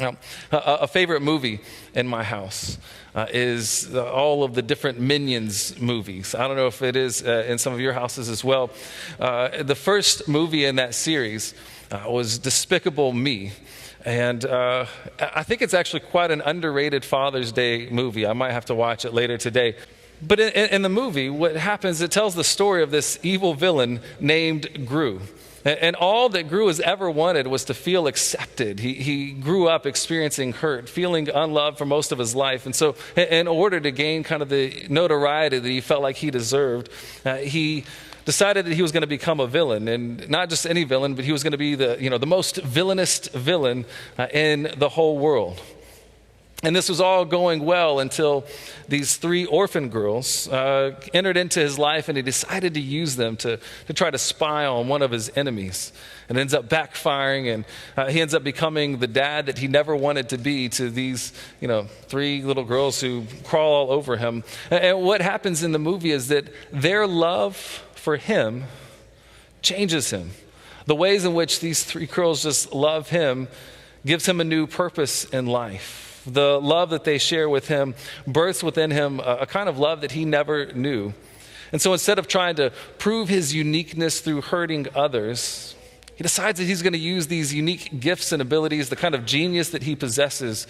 Now, a favorite movie in my house is all of the different Minions movies. I don't know if it is in some of your houses as well. The first movie in that series was Despicable Me. And I think it's actually quite an underrated Father's Day movie. I might have to watch it later today. But in the movie, what happens, it tells the story of this evil villain named Gru. And all that Gru has ever wanted was to feel accepted. He grew up experiencing hurt, feeling unloved for most of his life. And so in order to gain kind of the notoriety that he felt like he deserved, he decided that he was going to become a villain. And not just any villain, but he was going to be the most villainous villain in the whole world. And this was all going well until these 3 orphan girls entered into his life, and he decided to use them to try to spy on one of his enemies. It ends up backfiring, and he ends up becoming the dad that he never wanted to be to these 3 little girls who crawl all over him. And what happens in the movie is that their love for him changes him. The ways in which these 3 girls just love him gives him a new purpose in life. The love that they share with him births within him a kind of love that he never knew. And so instead of trying to prove his uniqueness through hurting others, he decides that he's going to use these unique gifts and abilities, the kind of genius that he possesses,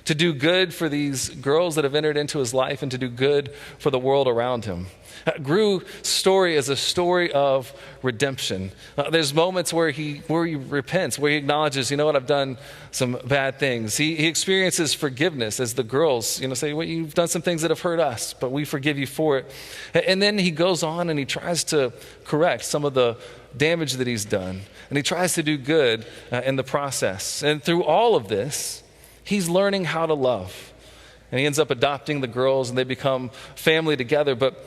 to do good for these girls that have entered into his life and to do good for the world around him. Gru's story is a story of redemption. There's moments where he repents, where he acknowledges, I've done some bad things. He experiences forgiveness as the girls, say, well, you've done some things that have hurt us, but we forgive you for it. And then he goes on and he tries to correct some of the damage that he's done. And he tries to do good in the process. And through all of this, he's learning how to love. And he ends up adopting the girls, and they become family together. But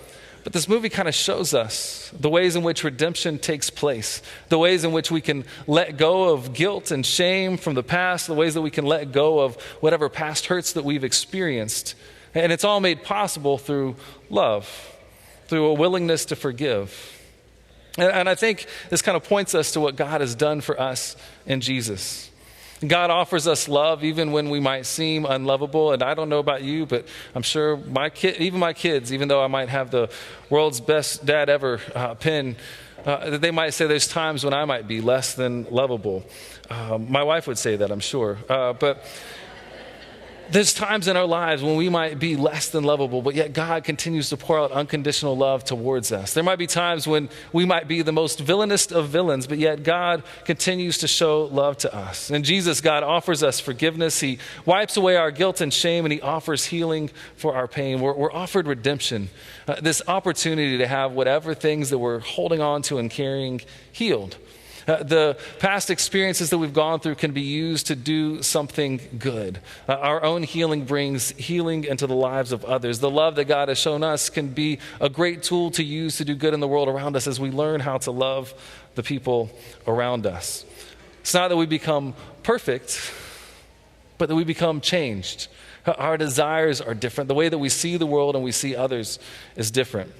this movie kind of shows us the ways in which redemption takes place, the ways in which we can let go of guilt and shame from the past, the ways that we can let go of whatever past hurts that we've experienced. And it's all made possible through love, through a willingness to forgive. And I think this kind of points us to what God has done for us in Jesus. God offers us love even when we might seem unlovable. And I don't know about you, but I'm sure my kids, even though I might have the world's best dad ever pen, they might say there's times when I might be less than lovable. My wife would say that, I'm sure. But there's times in our lives when we might be less than lovable, but yet God continues to pour out unconditional love towards us. There might be times when we might be the most villainous of villains, but yet God continues to show love to us. In Jesus, God offers us forgiveness. He wipes away our guilt and shame, and he offers healing for our pain. We're offered redemption, this opportunity to have whatever things that we're holding on to and carrying healed. The past experiences that we've gone through can be used to do something good. Our own healing brings healing into the lives of others. The love that God has shown us can be a great tool to use to do good in the world around us as we learn how to love the people around us. It's not that we become perfect, but that we become changed. Our desires are different. The way that we see the world and we see others is different.